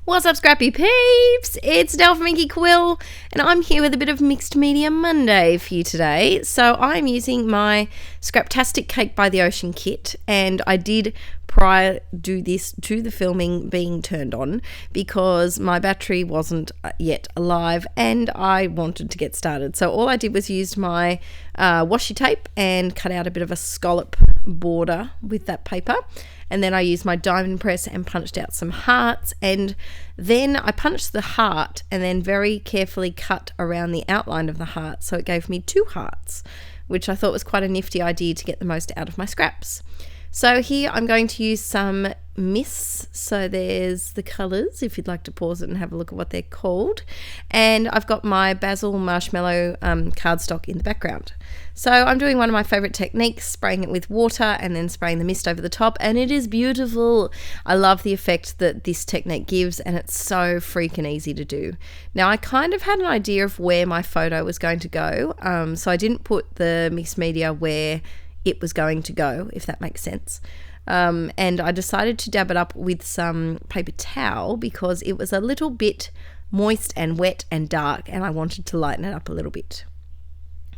What's up, Scrappy peeps? It's Del from Inkie Quill, and I'm here with a bit of Mixed Media Monday for you today. So I'm using my Scraptastic Cake by the Ocean kit, and I did prior do this to the filming being turned on because my battery wasn't yet alive and I wanted to get started. So all I did was use my washi tape and cut out a bit of a scallop border with that paper. And then I used my diamond press and punched out some hearts, and then I punched the heart and then very carefully cut around the outline of the heart, so it gave me 2 hearts, which I thought was quite a nifty idea to get the most out of my scraps. So here I'm going to use some mists. So there's the colours, if you'd like to pause it and have a look at what they're called. And I've got my basil marshmallow cardstock in the background. So I'm doing one of my favourite techniques, spraying it with water and then spraying the mist over the top, and it is beautiful. I love the effect that this technique gives, and it's so freaking easy to do. Now, I kind of had an idea of where my photo was going to go, so I didn't put the mixed media where it was going to go, if that makes sense. And I decided to dab it up with some paper towel because it was a little bit moist and wet and dark, and I wanted to lighten it up a little bit.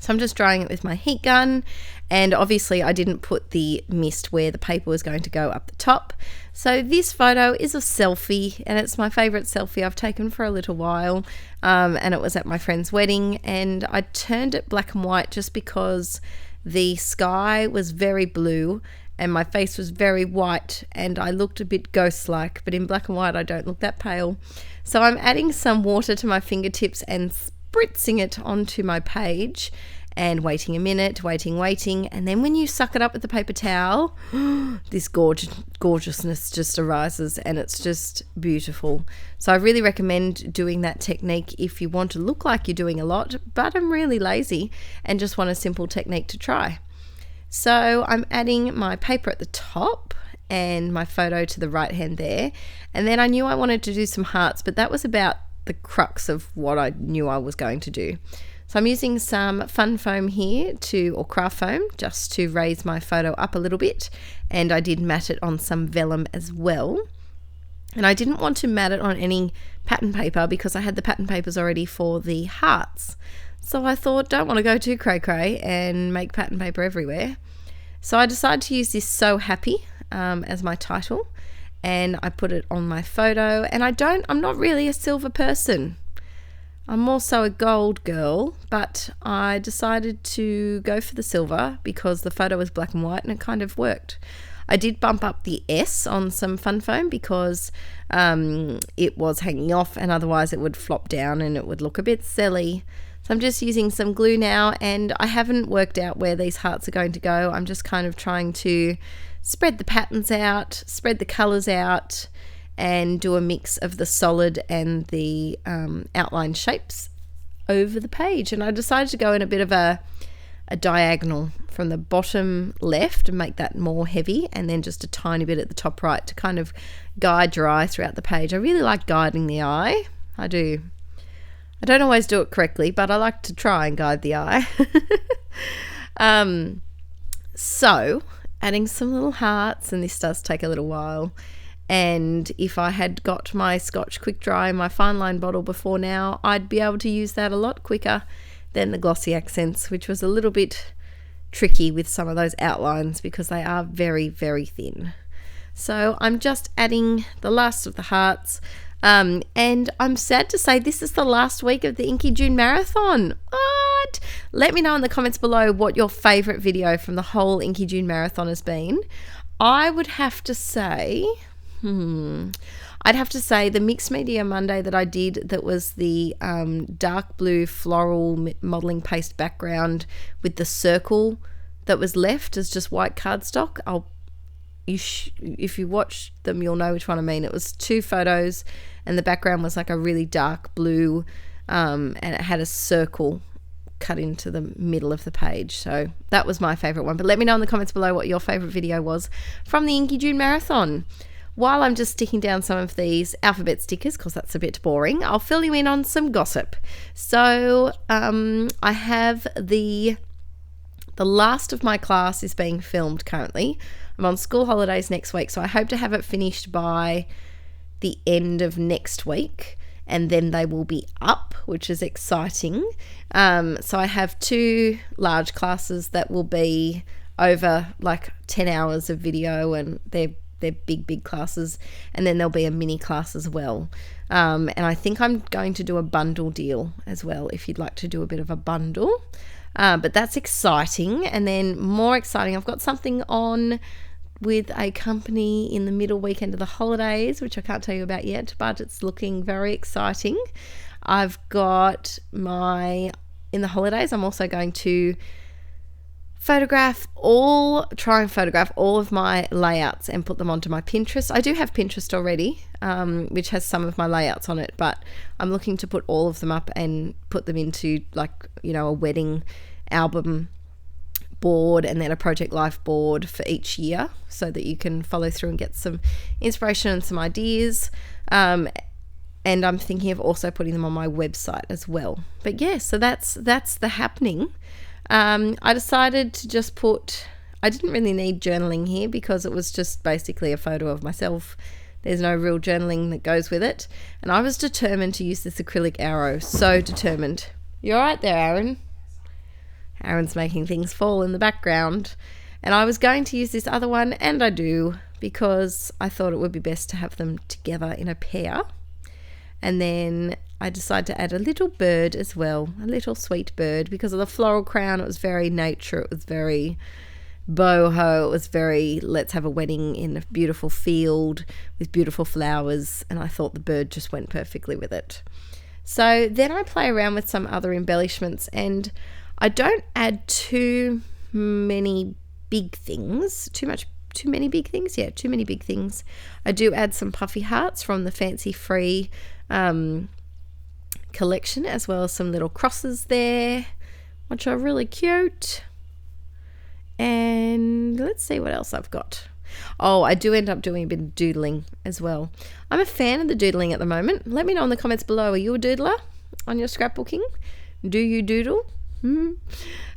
So I'm just drying it with my heat gun, and obviously I didn't put the mist where the paper was going to go up the top. So this photo is a selfie, and it's my favourite selfie I've taken for a little while, and it was at my friend's wedding, and I turned it black and white just because the sky was very blue and my face was very white and I looked a bit ghost-like, but in black and white I don't look that pale. So I'm adding some water to my fingertips and spritzing it onto my page and waiting a minute, waiting, and then when you suck it up with the paper towel, this gorgeousness just arises, and it's just beautiful. So I really recommend doing that technique if you want to look like you're doing a lot, but I'm really lazy and just want a simple technique to try. So I'm adding my paper at the top and my photo to the right hand there, and then I knew I wanted to do some hearts, but that was about the crux of what I knew I was going to do. So I'm using some fun foam here or craft foam, just to raise my photo up a little bit, and I did mat it on some vellum as well. And I didn't want to mat it on any pattern paper because I had the pattern papers already for the hearts. So I thought, don't want to go too cray and make pattern paper everywhere. So I decided to use this So Happy as my title, and I put it on my photo. And I'm not really a silver person. I'm more so a gold girl, but I decided to go for the silver because the photo was black and white and it kind of worked. I did bump up the S on some fun foam because it was hanging off, and otherwise it would flop down and it would look a bit silly. So I'm just using some glue now, and I haven't worked out where these hearts are going to go. I'm just kind of trying to spread the patterns out, spread the colours out, and do a mix of the solid and the outline shapes over the page. And I decided to go in a bit of a diagonal from the bottom left and make that more heavy, and then just a tiny bit at the top right to kind of guide your eye throughout the page. I really like guiding the eye. I do. I don't always do it correctly, but I like to try and guide the eye. So adding some little hearts, and this does take a little while. And if I had got my Scotch Quick Dry in my fine line bottle before now, I'd be able to use that a lot quicker than the glossy accents, which was a little bit tricky with some of those outlines because they are very, very thin. So I'm just adding the last of the hearts. And I'm sad to say this is the last week of the Inkie June Marathon. What? Let me know in the comments below what your favourite video from the whole Inkie June Marathon has been. I would have to say... I'd have to say the Mixed Media Monday that I did, that was the dark blue floral modelling paste background with the circle that was left as just white cardstock. If you watch them, you'll know which one I mean. It was 2 photos, and the background was like a really dark blue, and it had a circle cut into the middle of the page. So that was my favourite one. But let me know in the comments below what your favourite video was from the Inkie June Marathon. While I'm just sticking down some of these alphabet stickers, because that's a bit boring, I'll fill you in on some gossip. So I have the last of my class is being filmed currently. I'm on school holidays next week, so I hope to have it finished by the end of next week, and then they will be up, which is exciting. So I have 2 large classes that will be over like 10 hours of video, and they're big classes, and then there'll be a mini class as well. And I think I'm going to do a bundle deal as well, if you'd like to do a bit of a bundle. But that's exciting. And then more exciting, I've got something on with a company in the middle weekend of the holidays, which I can't tell you about yet, but it's looking very exciting. I've got in the holidays, I'm also going to try and photograph all of my layouts and put them onto my Pinterest. I do have Pinterest already, which has some of my layouts on it, but I'm looking to put all of them up and put them into a wedding album board and then a project life board for each year, so that you can follow through and get some inspiration and some ideas. And I'm thinking of also putting them on my website as well. But yeah, so that's the happening. I decided to just I didn't really need journaling here because it was just basically a photo of myself. There's no real journaling that goes with it. And I was determined to use this acrylic arrow. So determined. You all right there, Aaron? Aaron's making things fall in the background. And I was going to use this other one, and I do, because I thought it would be best to have them together in a pair. And then I decided to add a little bird as well, a little sweet bird, because of the floral crown. It was very nature, it was very boho, it was very let's have a wedding in a beautiful field with beautiful flowers, and I thought the bird just went perfectly with it. So then I play around with some other embellishments, and I don't add too many big things. Too many big things. I do add some puffy hearts from the Fancy Free collection, as well as some little crosses there, which are really cute. And let's see what else I've got. Oh, I do end up doing a bit of doodling as well. I'm a fan of the doodling at the moment. Let me know in the comments below. Are you a doodler on your scrapbooking? Do you doodle?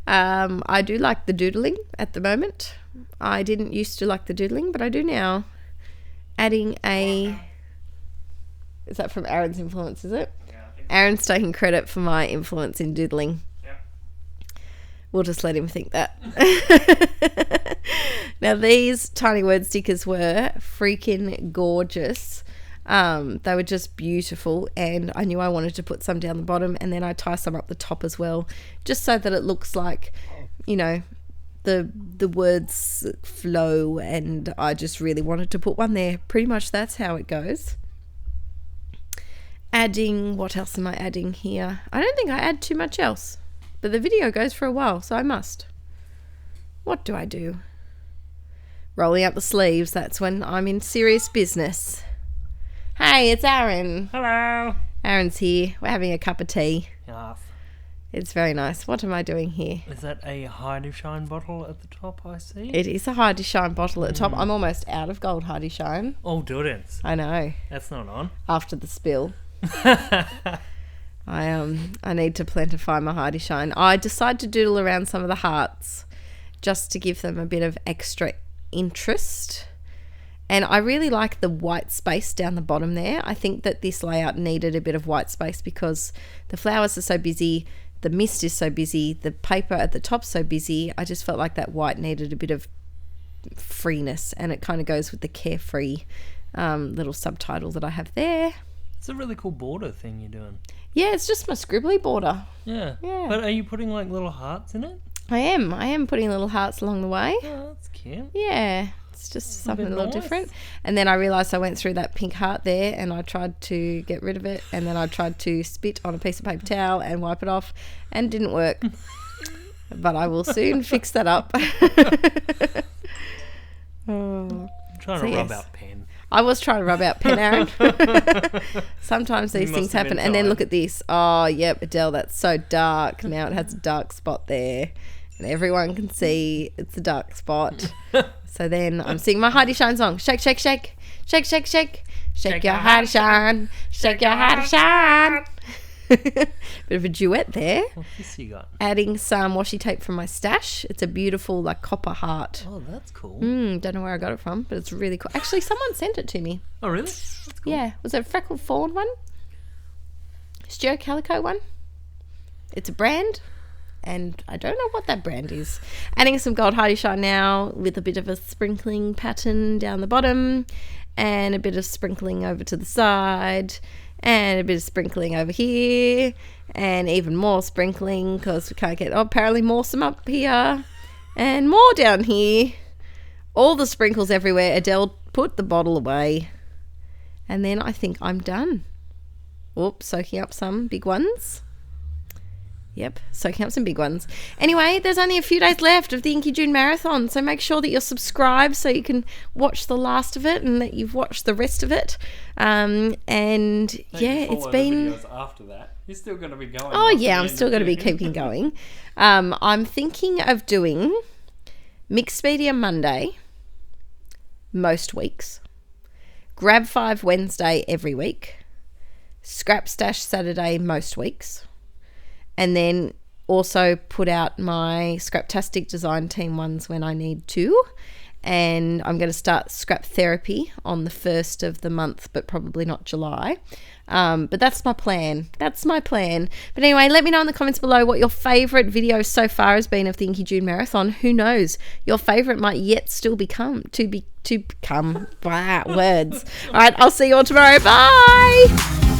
I do like the doodling at the moment. I didn't used to like the doodling, but I do now. Is that from Aaron's influence, is it? Yeah, I think so. Aaron's taking credit for my influence in doodling. Yeah. We'll just let him think that. Now, these tiny word stickers were freaking gorgeous. They were just beautiful, and I knew I wanted to put some down the bottom, and then I tie some up the top as well, just so that it looks like, the words flow, and I just really wanted to put one there. Pretty much that's how it goes. What else am I adding here? I don't think I add too much else, but the video goes for a while, so I must. What do I do? Rolling up the sleeves, that's when I'm in serious business. Hey, it's Aaron. Hello. Aaron's here. We're having a cup of tea. Yes. It's very nice. What am I doing here? Is that a Hardy Shine bottle at the top, I see? It is a Hardy Shine bottle at the top. I'm almost out of gold Hardy Shine. Oh, Dudens. I know. That's not on. After the spill. I need to plentify my Hardy Shine. I decided to doodle around some of the hearts just to give them a bit of extra interest. And I really like the white space down the bottom there. I think that this layout needed a bit of white space because the flowers are so busy, the mist is so busy, the paper at the top's so busy. I just felt like that white needed a bit of freeness, and it kind of goes with the Carefree little subtitle that I have there. It's a really cool border thing you're doing. Yeah, it's just my scribbly border. Yeah. But are you putting like little hearts in it? I am putting little hearts along the way. Oh, that's cute. Yeah. It's just something a little nice. different. And then I realised I went through that pink heart there, and I tried to get rid of it, and then I tried to spit on a piece of paper towel and wipe it off, and it didn't work. But I will soon fix that up. I'm trying to rub out pen. I was trying to rub out pen, Aaron. Sometimes these things happen. And then look at this. Oh, yep, Adele, that's so dark. Now it has a dark spot there. And everyone can see it's a dark spot. So then I'm singing my Hardy Shine song. Shake, shake, shake. Shake, shake, shake. Shake your Hardy Shine. Shake your Hardy Shine. Bit of a duet there. What's this you got? Adding some washi tape from my stash. It's a beautiful like copper heart. Oh, that's cool. Don't know where I got it from, but it's really cool. Actually, someone sent it to me. Oh, really? That's cool. Yeah. Was it a Freckled Fawn one? Stuart Calico one? It's a brand. And I don't know what that brand is. Adding some Gold Hardy Shine now with a bit of a sprinkling pattern down the bottom and a bit of sprinkling over to the side and a bit of sprinkling over here and even more sprinkling because we can't get apparently more some up here and more down here. All the sprinkles everywhere. Adele put the bottle away and then I think I'm done. Oops, soaking up some big ones. Yep, soaking up some big ones. Anyway, there's only a few days left of the Inkie June Marathon, so make sure that you're subscribed so you can watch the last of it and that you've watched the rest of it. And yeah, it's been... videos after that. You're still going to be going. Oh yeah, I'm still going to be keeping going. I'm thinking of doing Mixed Media Monday most weeks, Grab 5 Wednesday every week, Scrap Stash Saturday most weeks, and then also put out my Scraptastic Design Team ones when I need to. And I'm going to start Scrap Therapy on the 1st of the month, but probably not July. But that's my plan. That's my plan. But anyway, let me know in the comments below what your favourite video so far has been of the Inkie June Marathon. Who knows? Your favourite might yet still become words. All right, I'll see you all tomorrow. Bye.